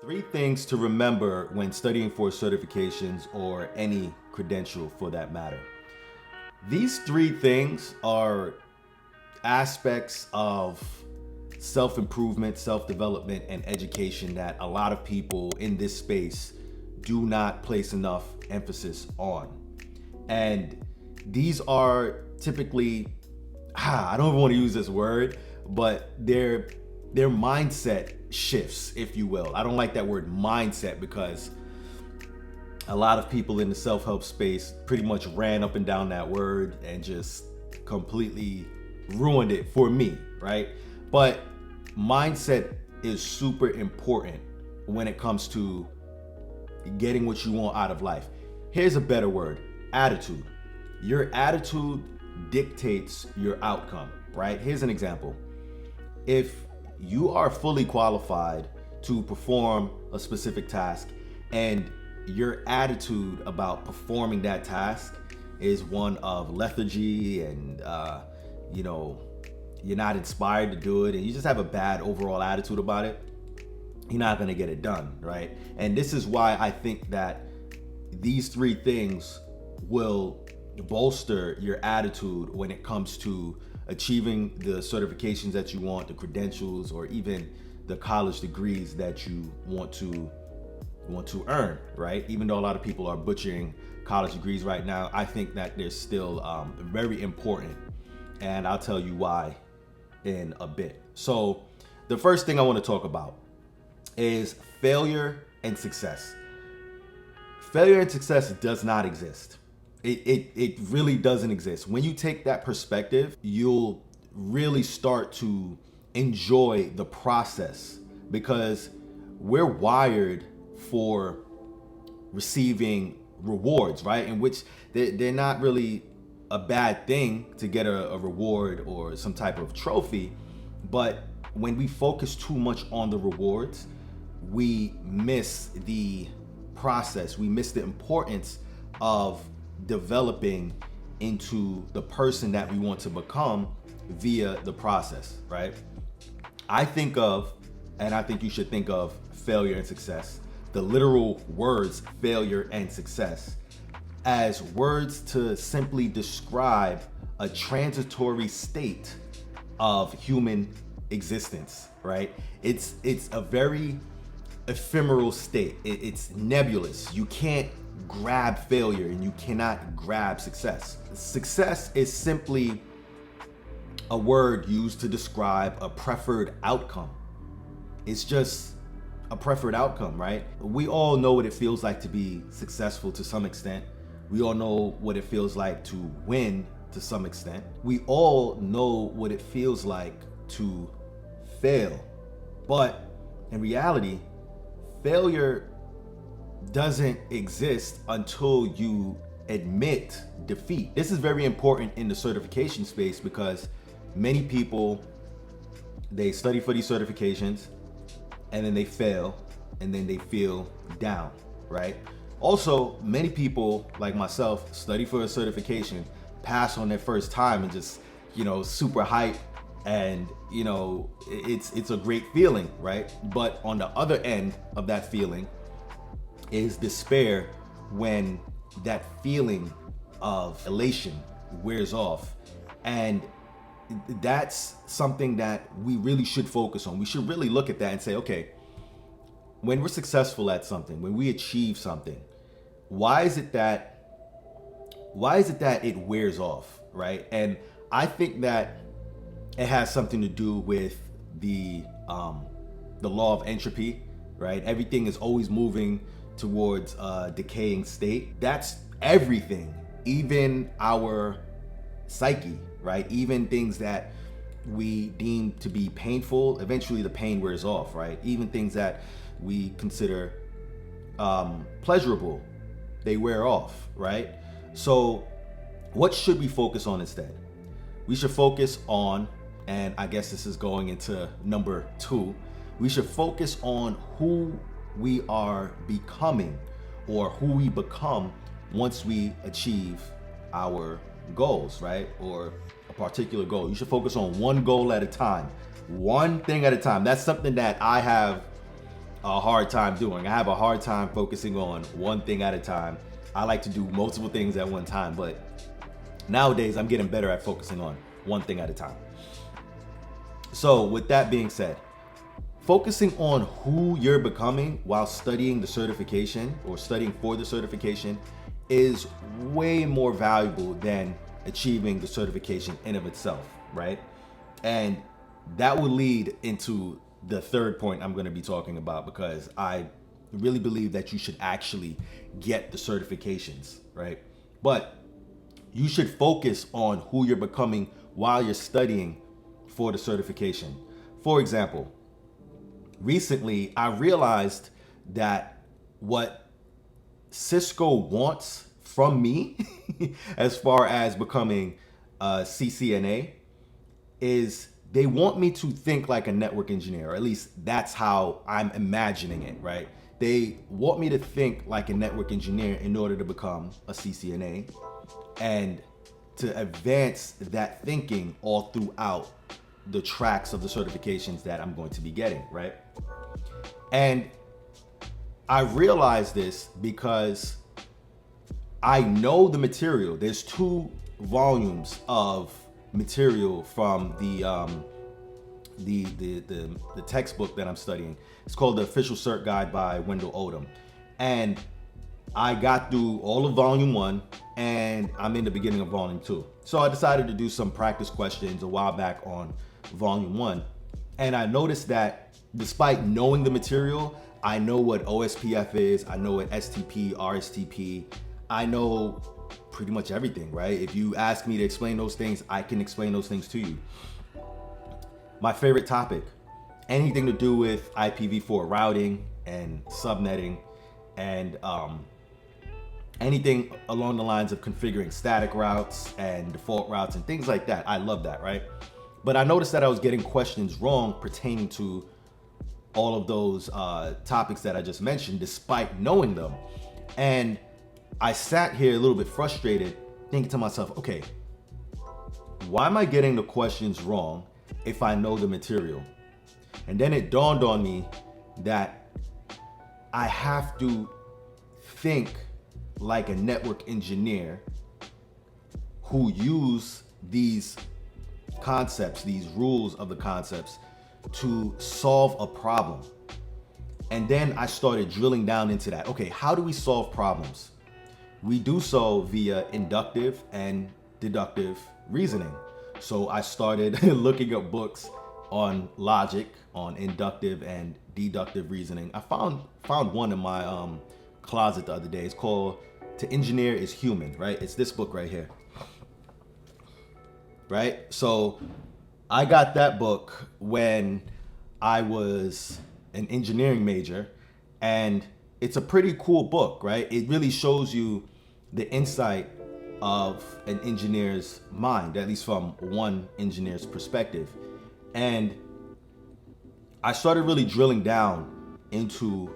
Three things to remember when studying for certifications or any credential for that matter. These three things are aspects of self-improvement, self-development, and education that a lot of people in this space do not place enough emphasis on. And these are typically, I don't even want to use this word, but they're mindset shifts, if you will. I don't like that word mindset because a lot of people in the self-help space pretty much ran up and down that word and just completely ruined it for me, right? But mindset is super important when it comes to getting what you want out of life. Here's a better word: attitude. Your attitude dictates your outcome, right? Here's an example. If you are fully qualified to perform a specific task and your attitude about performing that task is one of lethargy and you're not inspired to do it and you just have a bad overall attitude about it, you're not going to get it done, right? And this is why I think that these three things will bolster your attitude when it comes to achieving the certifications that you want, the credentials, or even the college degrees that you want to earn, right? Even though a lot of people are butchering college degrees right now, I think that they're still very important, and I'll tell you why in a bit. So the first thing I want to talk about is failure and success. Failure and success does not exist. It really doesn't exist. When you take that perspective, you'll really start to enjoy the process because we're wired for receiving rewards, right? In which they're not really a bad thing to get a reward or some type of trophy, but when we focus too much on the rewards, we miss the process. We miss the importance of developing into the person that we want to become via the process, right? I think of, and I think you should think of, failure and success, the literal words failure and success, as words to simply describe a transitory state of human existence, right? It's a very ephemeral state. It's nebulous. You can't grab failure and you cannot grab success. Success is simply a word used to describe a preferred outcome. It's just a preferred outcome, right? We all know what it feels like to be successful to some extent. We all know what it feels like to win to some extent. We all know what it feels like to fail. But in reality, failure doesn't exist until you admit defeat. This is very important in the certification space because many people, they study for these certifications and then they fail and then they feel down, right? Also, many people like myself study for a certification, pass on their first time and just, super hype, and it's a great feeling, right? But on the other end of that feeling is despair when that feeling of elation wears off. And that's something that we really should focus on. We should really look at that and say, okay, when we're successful at something, when we achieve something, why is it that it wears off, right? And I think that it has something to do with the law of entropy, right? Everything is always moving towards a decaying state. That's everything, even our psyche, right? Even things that we deem to be painful, eventually the pain wears off, right? Even things that we consider pleasurable, they wear off, right? So what should we focus on instead? We should focus on, and I guess this is going into number 2, we should focus on who we are becoming, or who we become once we achieve our goals, right? Or a particular goal. You should focus on one goal at a time, one thing at a time. That's something that I have a hard time doing. I have a hard time focusing on one thing at a time. I like to do multiple things at one time, but nowadays I'm getting better at focusing on one thing at a time. So with that being said, focusing on who you're becoming while studying the certification or studying for the certification is way more valuable than achieving the certification in of itself, right? And that will lead into the third point I'm going to be talking about, because I really believe that you should actually get the certifications, right? But you should focus on who you're becoming while you're studying for the certification. For example, recently I realized that what Cisco wants from me as far as becoming a CCNA is they want me to think like a network engineer, or at least that's how I'm imagining it, right? They want me to think like a network engineer in order to become a CCNA and to advance that thinking all throughout the tracks of the certifications that I'm going to be getting, right? And I realized this because I know the material. There's 2 volumes of material from the textbook that I'm studying. It's called The Official Cert Guide by Wendell Odom. And I got through all of volume 1 and I'm in the beginning of volume 2. So I decided to do some practice questions a while back on volume 1. And I noticed that despite knowing the material, I know what OSPF is, I know what STP, RSTP, I know pretty much everything, right? If you ask me to explain those things, I can explain those things to you. My favorite topic, anything to do with IPv4 routing and subnetting and anything along the lines of configuring static routes and default routes and things like that. I love that, right? But I noticed that I was getting questions wrong pertaining to all of those topics that I just mentioned, despite knowing them. And I sat here a little bit frustrated, thinking to myself, okay, why am I getting the questions wrong if I know the material? And then it dawned on me that I have to think like a network engineer who use these concepts, these rules of the concepts to solve a problem. And then I started drilling down into that. Okay, how do we solve problems? We do so via inductive and deductive reasoning. So I started looking up books on logic, on inductive and deductive reasoning. I found one in my closet the other day. It's called To Engineer is Human, right? It's this book right here. Right? So I got that book when I was an engineering major, and it's a pretty cool book, right? It really shows you the insight of an engineer's mind, at least from one engineer's perspective. And I started really drilling down into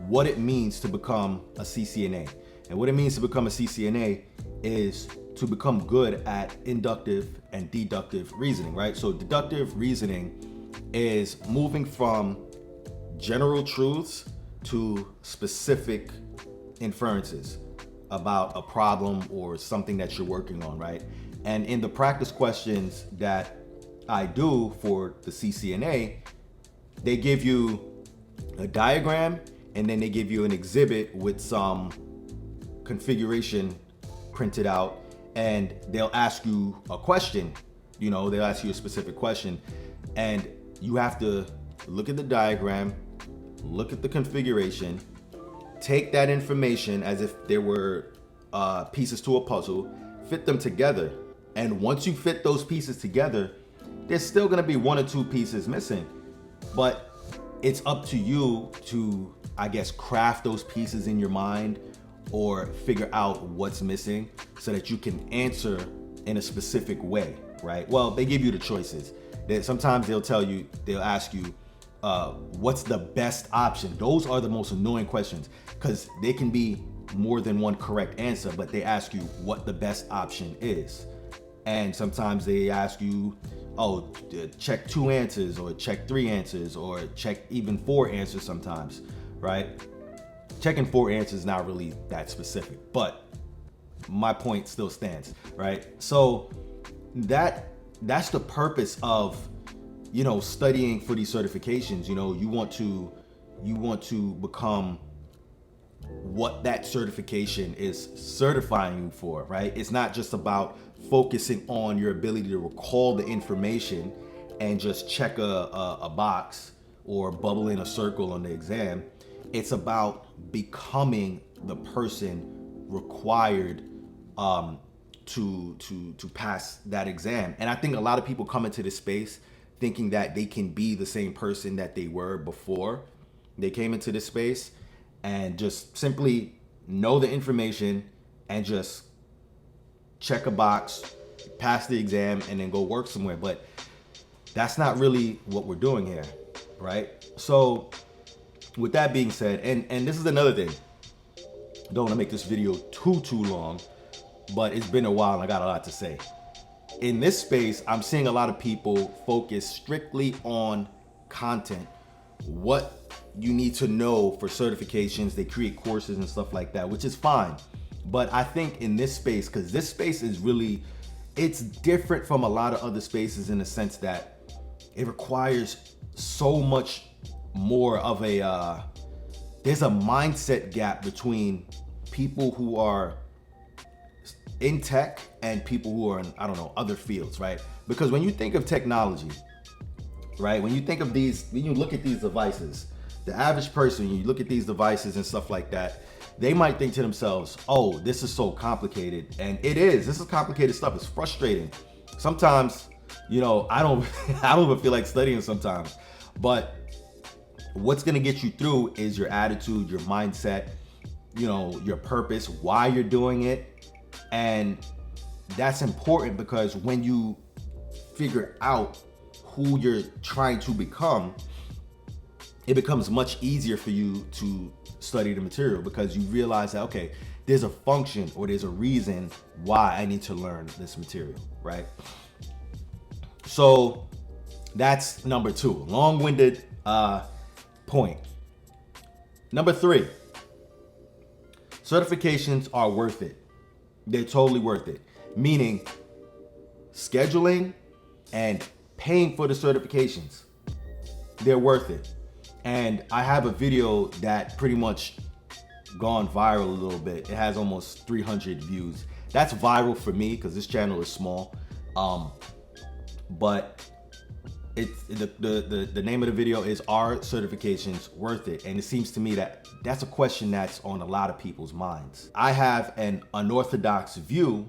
what it means to become a CCNA. And what it means to become a CCNA is to become good at inductive and deductive reasoning, right? So deductive reasoning is moving from general truths to specific inferences about a problem or something that you're working on, right? And in the practice questions that I do for the CCNA, they give you a diagram and then they give you an exhibit with some configuration printed out, and they'll ask you a question. You know, they'll ask you a specific question, and you have to look at the diagram, look at the configuration, take that information as if there were pieces to a puzzle, fit them together. And once you fit those pieces together, there's still gonna be 1 or 2 pieces missing. But it's up to you to, I guess, craft those pieces in your mind or figure out what's missing so that you can answer in a specific way, right? Well, they give you the choices. Sometimes they'll ask you, what's the best option? Those are the most annoying questions because they can be more than one correct answer, but they ask you what the best option is. And sometimes they ask you, check 2 answers or check 3 answers or check even 4 answers sometimes, right? Checking 4 answers is not really that specific, but my point still stands, right? So that's the purpose of, studying for these certifications. You want to become what that certification is certifying you for, right? It's not just about focusing on your ability to recall the information and just check a box or bubble in a circle on the exam. It's about becoming the person required to pass that exam. And I think a lot of people come into this space thinking that they can be the same person that they were before they came into this space, and just simply know the information and just check a box, pass the exam, and then go work somewhere. But that's not really what we're doing here, right? So with that being said, and this is another thing, don't want to make this video too long, but it's been a while and I got a lot to say. In this space, I'm seeing a lot of people focus strictly on content, what you need to know for certifications. They create courses and stuff like that, which is fine. But I think in this space, because this space is really, it's different from a lot of other spaces in the sense that it requires so much more of there's a mindset gap between people who are in tech and people who are in, other fields, right? Because when you think of technology, right? When you think of when you look at these devices, the average person, you look at these devices and stuff like that, they might think to themselves, oh, this is so complicated. And it is. This is complicated stuff. It's frustrating. Sometimes, I don't even feel like studying sometimes. But what's going to get you through is your attitude, your mindset, your purpose, why you're doing it. And that's important, because when you figure out who you're trying to become, it becomes much easier for you to study the material, because you realize that, okay, there's a function or there's a reason why I need to learn this material, right? So that's number 2, long-winded point. Number 3, certifications are worth it. They're totally worth it. Meaning scheduling and paying for the certifications, they're worth it. And I have a video that pretty much gone viral a little bit. It has almost 300 views. That's viral for me because this channel is small. But it's the name of the video is, are certifications worth it? And it seems to me that that's a question that's on a lot of people's minds. I have an unorthodox view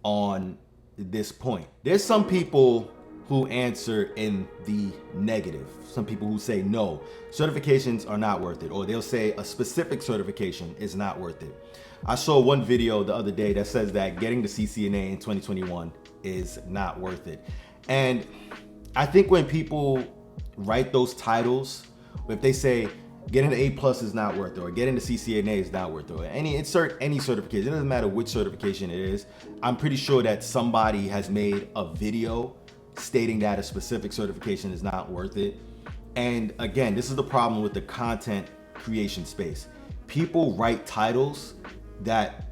on this point. There's some people who answer in the negative. Some people who say, no, certifications are not worth it. Or they'll say a specific certification is not worth it. I saw one video the other day that says that getting the CCNA in 2021 is not worth it. And I think when people write those titles, if they say getting the A+ is not worth it, or getting the CCNA is not worth it, or insert any certification, it doesn't matter which certification it is, I'm pretty sure that somebody has made a video stating that a specific certification is not worth it. And again, this is the problem with the content creation space. People write titles that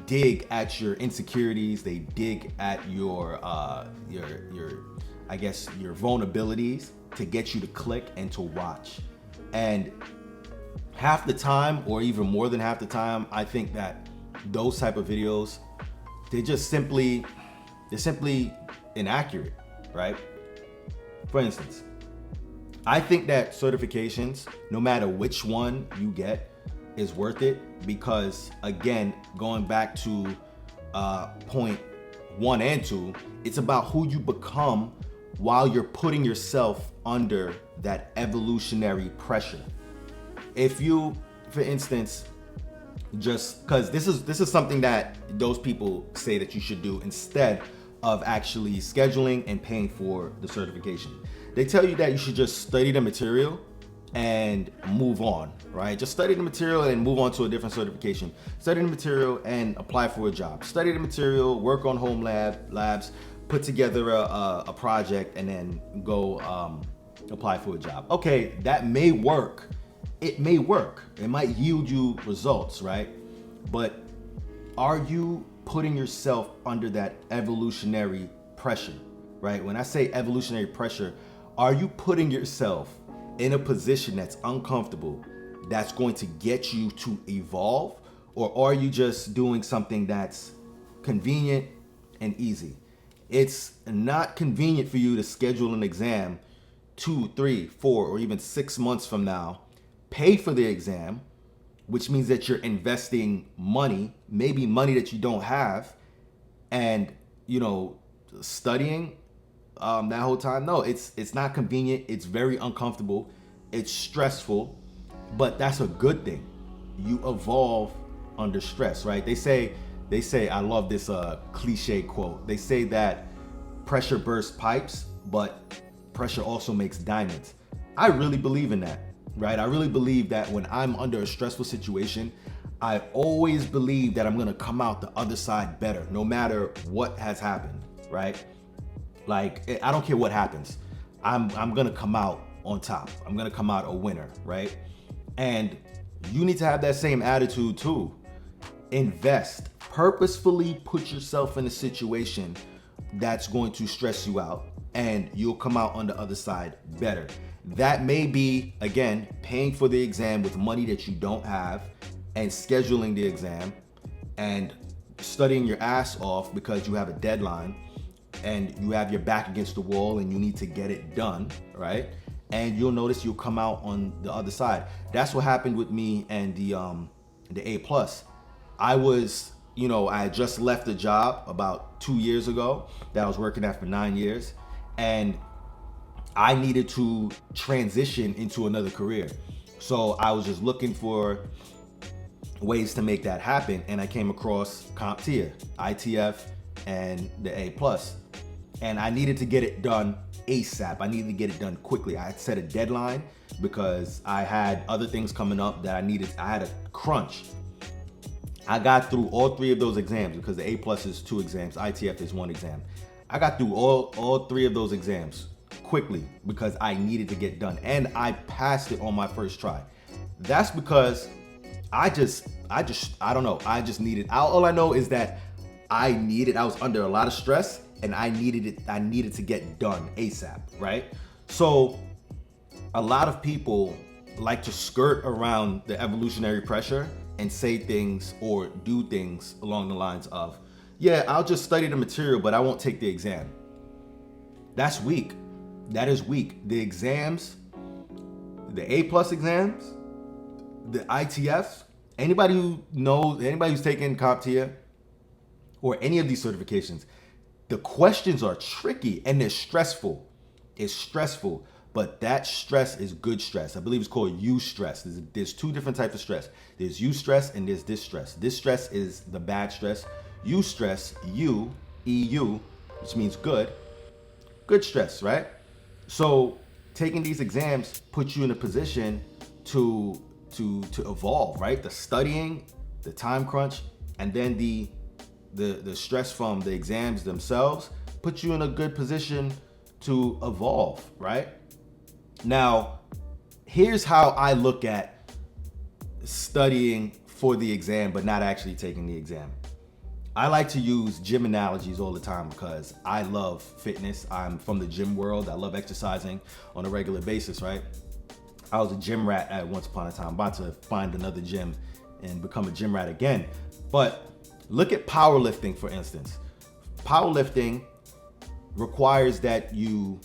dig at your insecurities, they dig at your vulnerabilities to get you to click and to watch. And half the time, or even more than half the time, I think that those type of videos, they're simply inaccurate, right? For instance, I think that certifications, no matter which one you get, is worth it, because again, going back to point 1 and 2, it's about who you become while you're putting yourself under that evolutionary pressure. If you, for instance, just because this is something that those people say that you should do instead of actually scheduling and paying for the certification. They tell you that you should just study the material and move on, right? Just study the material and move on to a different certification. Study the material and apply for a job. Study the material, work on home labs, put together a project and then go apply for a job. Okay, that may work. It may work. It might yield you results, right? But are you putting yourself under that evolutionary pressure, right? When I say evolutionary pressure, are you putting yourself in a position that's uncomfortable, that's going to get you to evolve? Or are you just doing something that's convenient and easy? It's not convenient for you to schedule an exam 2, 3, 4, or even 6 months from now, pay for the exam, which means that you're investing money, maybe money that you don't have, and studying that whole time. No, it's not convenient. It's very uncomfortable. It's stressful, but that's a good thing. You evolve under stress, right? They say, I love this cliche quote. They say that pressure bursts pipes, but pressure also makes diamonds. I really believe in that, right? I really believe that when I'm under a stressful situation, I always believe that I'm gonna come out the other side better, no matter what has happened, right? Like, I don't care what happens. I'm gonna come out on top. I'm gonna come out a winner, right? And you need to have that same attitude too. Invest. Purposefully put yourself in a situation that's going to stress you out, and you'll come out on the other side better. That may be, again, paying for the exam with money that you don't have, and scheduling the exam, and studying your ass off because you have a deadline, and you have your back against the wall and you need to get it done, right? And you'll notice you'll come out on the other side. That's what happened with me and the A+. I was, I had just left a job about 2 years ago that I was working at for 9 years, and I needed to transition into another career. So I was just looking for ways to make that happen, and I came across CompTIA, ITF, and the A+. And I needed to get it done ASAP. I needed to get it done quickly. I had set a deadline because I had other things coming up that I had a crunch. I got through all 3 of those exams because the A+ is 2 exams, ITF is 1 exam. I got through all 3 of those exams quickly because I needed to get done, and I passed it on my first try. That's because I don't know. I just needed. All I know is that I was under a lot of stress, and I needed to get done ASAP, right? So a lot of people like to skirt around the evolutionary pressure and say things or do things along the lines of, yeah, I'll just study the material, but I won't take the exam. That's weak. That is weak. The exams, the A+ exams, the ITF, anybody who's taken CompTIA or any of these certifications, the questions are tricky and they're stressful. It's stressful, but that stress is good stress. I believe it's called eustress. There's 2 different types of stress. There's eustress and there's distress. Distress is the bad stress. Eustress, EU, which means good stress, right? So taking these exams puts you in a position to evolve, right? The studying, the time crunch, and then the stress from the exams themselves puts you in a good position to evolve, right? Now, here's how I look at studying for the exam but not actually taking the exam. I like to use gym analogies all the time because I love fitness. I'm from the gym world. I love exercising on a regular basis, right? I was a gym rat at once upon a time. I'm about to find another gym and become a gym rat again. But look at powerlifting, for instance. Powerlifting requires that you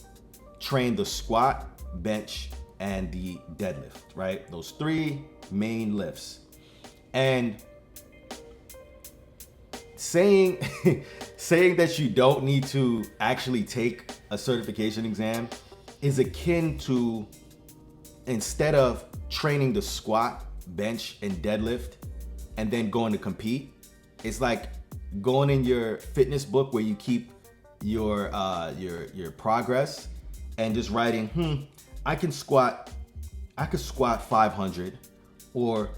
train the squat, bench, and the deadlift, right? Those 3 main lifts. And saying that you don't need to actually take a certification exam is akin to, instead of training the squat, bench, and deadlift and then going to compete, it's like going in your fitness book where you keep your progress and just writing, I could squat 500, or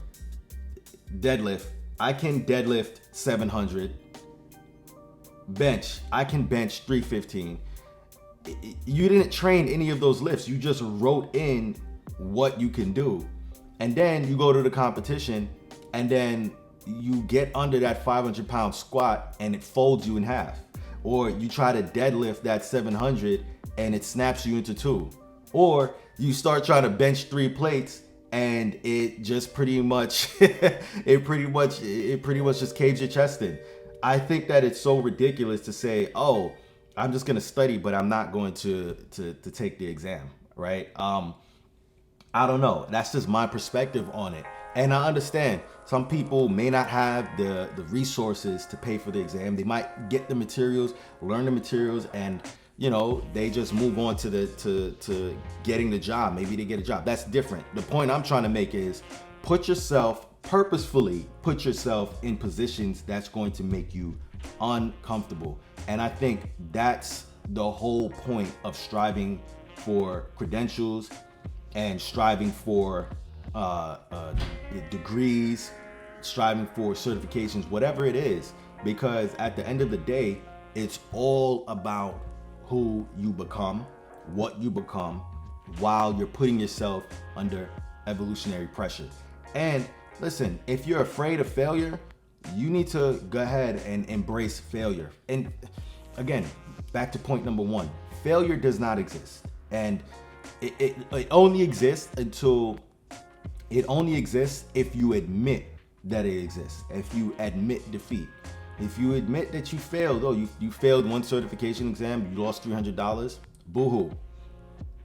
deadlift, I can deadlift 700, bench. I can bench 315. You didn't train any of those lifts. You just wrote in what you can do. And then you go to the competition and then you get under that 500-pound squat and it folds you in half. Or you try to deadlift that 700 and it snaps you into two. Or you start trying to bench 3 plates and it just pretty much it pretty much just caves your chest in. I think that it's so ridiculous to say, oh, I'm just gonna study, but I'm not going to take the exam, right? I don't know. That's just my perspective on it. And I understand some people may not have the resources to pay for the exam. They might get the materials, learn the materials, and they just move on to getting the job. Maybe they get a job. That's different. The point I'm trying to make is purposefully put yourself in positions that's going to make you uncomfortable. And I think that's the whole point of striving for credentials and striving for degrees, striving for certifications, whatever it is, because at the end of the day, it's all about who you become, what you become, while you're putting yourself under evolutionary pressure. And listen, if you're afraid of failure, you need to go ahead and embrace failure. And again, back to point number 1, failure does not exist. And it only exists if you admit that it exists. If you admit defeat. If you admit that you failed, you failed one certification exam, you lost $300, boo-hoo.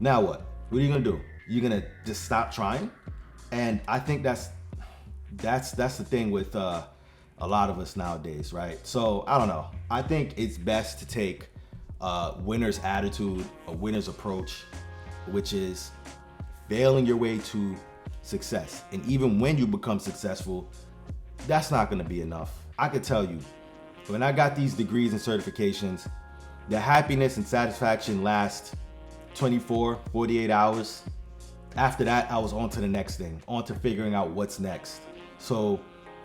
Now what? What are you gonna do? You're gonna just stop trying? And I think that's the thing with a lot of us nowadays, right? So I don't know. I think it's best to take a winner's attitude, a winner's approach, which is failing your way to success. And even when you become successful, that's not gonna be enough. I could tell you, when I got these degrees and certifications, the happiness and satisfaction last 24, 48 hours. After that, I was on to the next thing, on to figuring out what's next. So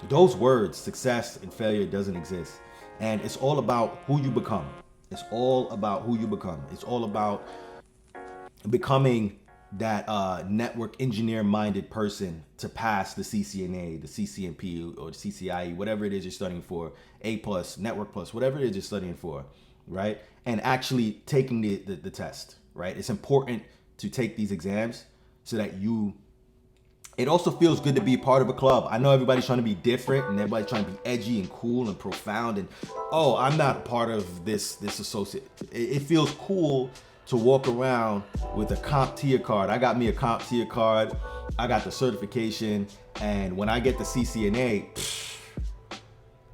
those words, success and failure, doesn't exist. And it's all about who you become. It's all about who you become. It's all about becoming that network engineer minded person to pass the CCNA, the CCNP, or the CCIE, whatever it is you're studying for, A+, Network Plus, whatever it is you're studying for, right? And actually taking the test, right? It's important to take these exams so that it also feels good to be part of a club. I know everybody's trying to be different and everybody's trying to be edgy and cool and profound and, oh, I'm not part of this associate. It feels cool to walk around with a CompTIA card. I got me a CompTIA card. I got the certification. And when I get the CCNA,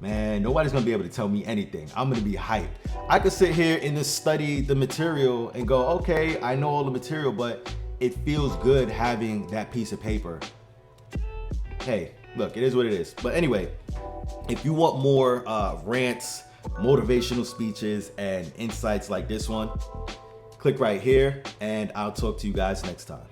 man, nobody's gonna be able to tell me anything. I'm gonna be hyped. I could sit here and just study the material and go, okay, I know all the material, but it feels good having that piece of paper. Hey, look, it is what it is. But anyway, if you want more rants, motivational speeches, and insights like this one, click right here, and I'll talk to you guys next time.